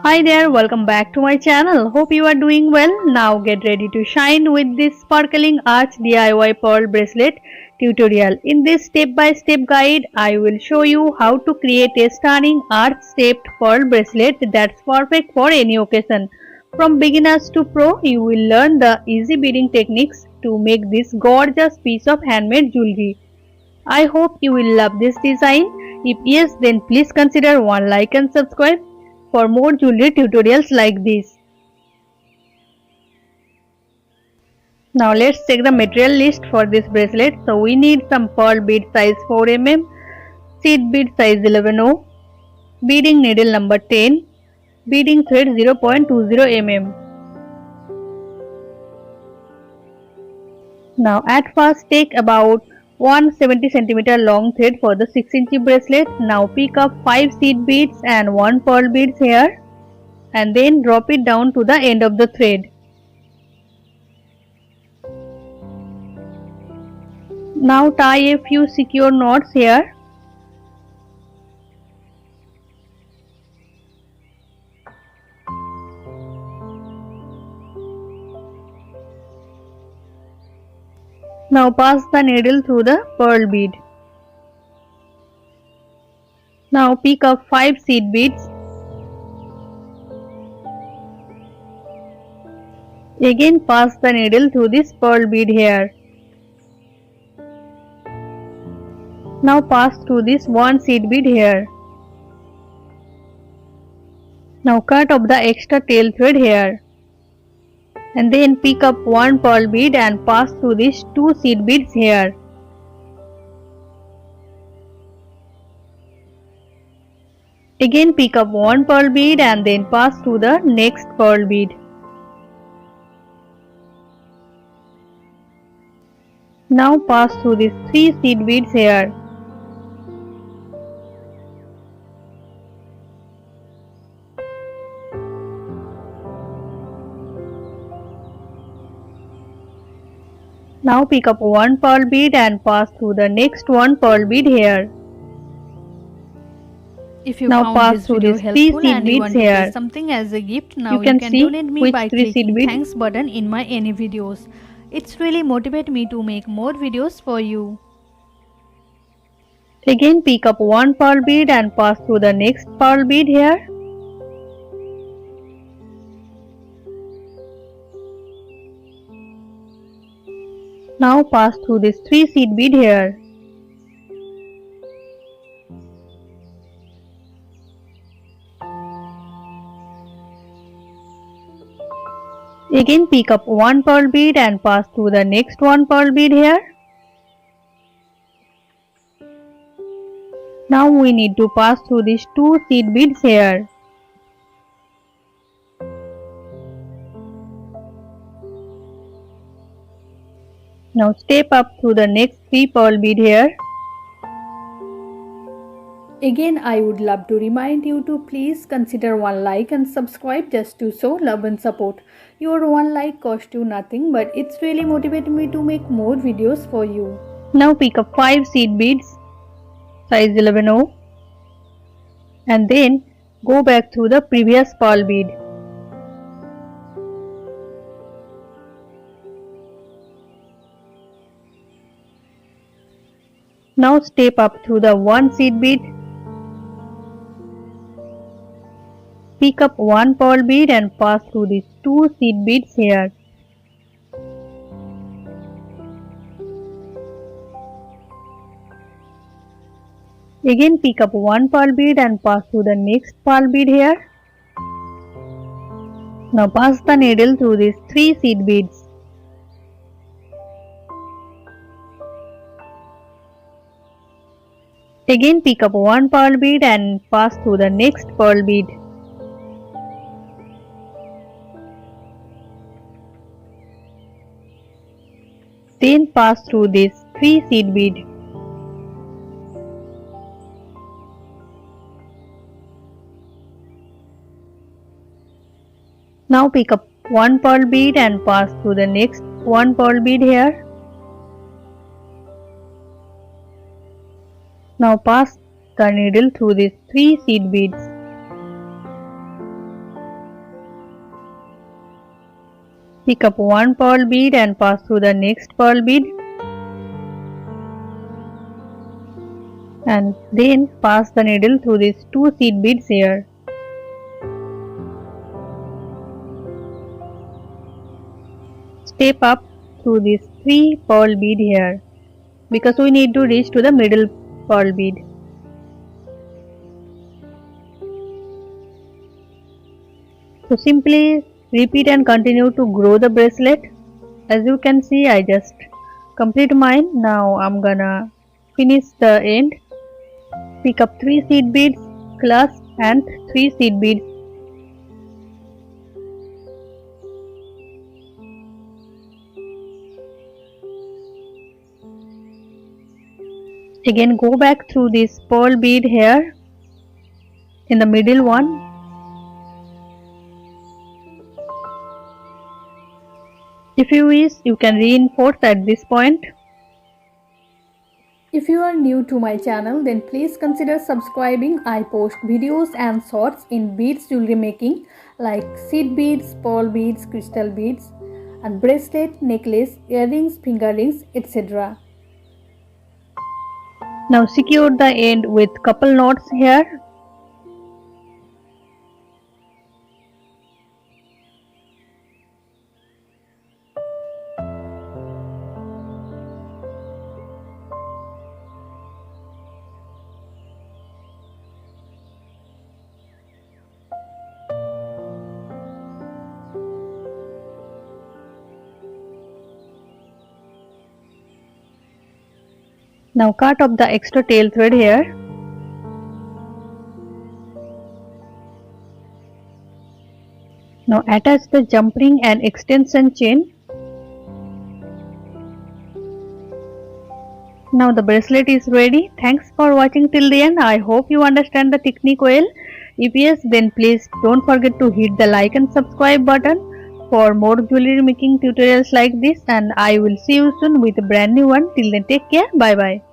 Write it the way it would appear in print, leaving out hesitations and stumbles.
Hi there, welcome back to my channel. Hope you are doing well. Now get ready to shine with this sparkling arch DIY pearl bracelet tutorial. In this step-by-step guide, I will show you how to create a stunning arch-shaped pearl bracelet that's perfect for any occasion. From beginners to pro, you will learn the easy beading techniques to make this gorgeous piece of handmade jewelry. I hope you will love this design. If yes, then please consider one like and subscribe for more jewelry tutorials like this. Now let's check the material list for this bracelet. So we need some pearl bead size 4 mm, seed bead size 11O, beading needle number 10, beading thread 0.20 mm. Now at first take about 170 cm long thread for the 6-inch bracelet. Now pick up 5 seed beads and 1 pearl beads here and then drop it down to the end of the thread. Now tie a few secure knots here. Now pass the needle through the pearl bead. Now pick up 5 seed beads. Again pass the needle through this pearl bead here. Now pass through this 1 seed bead here. Now cut off the extra tail thread here. And then pick up 1 pearl bead and pass through these 2 seed beads here. Again pick up 1 pearl bead and then pass through the next pearl bead. Now pass through these 3 seed beads here. Now pick up 1 pearl bead and pass through the next 1 pearl bead here. If you now found pass this through video these 3 helpful seed and you beads want to here. get something as a gift, now you can see donate me which by 3 seed clicking beads. thanks button in my any videos. It's really motivate me to make more videos for you. Again pick up 1 pearl bead and pass through the next pearl bead here. Now pass through this 3 seed bead here. Again pick up 1 pearl bead and pass through the next 1 pearl bead here. Now we need to pass through these 2 seed beads here. Now step up through the next 3 pearl bead here. Again, I would love to remind you to please consider one like and subscribe just to show love and support. Your one like costs you nothing, but it's really motivated me to make more videos for you. Now pick up 5 seed beads size 11O and then go back through the previous pearl bead. Now step up through the 1 seed bead. Pick up 1 pearl bead and pass through these 2 seed beads here. Again pick up 1 pearl bead and pass through the next pearl bead here. Now pass the needle through these 3 seed beads. Again pick up 1 pearl bead and pass through the next pearl bead. Then pass through this 3 seed bead. Now pick up 1 pearl bead and pass through the next 1 pearl bead here. Now pass the needle through these 3 seed beads. Pick up one pearl bead and pass through the next pearl bead. And then pass the needle through these two seed beads here. Step up through these three pearl bead here because we need to reach to the middle pearl bead. So simply repeat and continue to grow the bracelet. As you can see, I just complete mine. Now I'm gonna finish the end. Pick up 3 seed beads, clasp and 3 seed beads. Again go back through this pearl bead here in the middle one. If you wish, you can reinforce at this point. If you are new to my channel, then please consider subscribing. I post videos and shorts in beads jewelry making like seed beads, pearl beads, crystal beads, and bracelet, necklace, earrings, finger rings, etc. Now secure the end with couple knots here. Now cut off the extra tail thread here. Now attach the jump ring and extension chain. Now the bracelet is ready. Thanks for watching till the end. I hope you understand the technique well. If yes, then please don't forget to hit the like and subscribe button for more jewelry making tutorials like this, and I will see you soon with a brand new one. Till then, take care. Bye bye.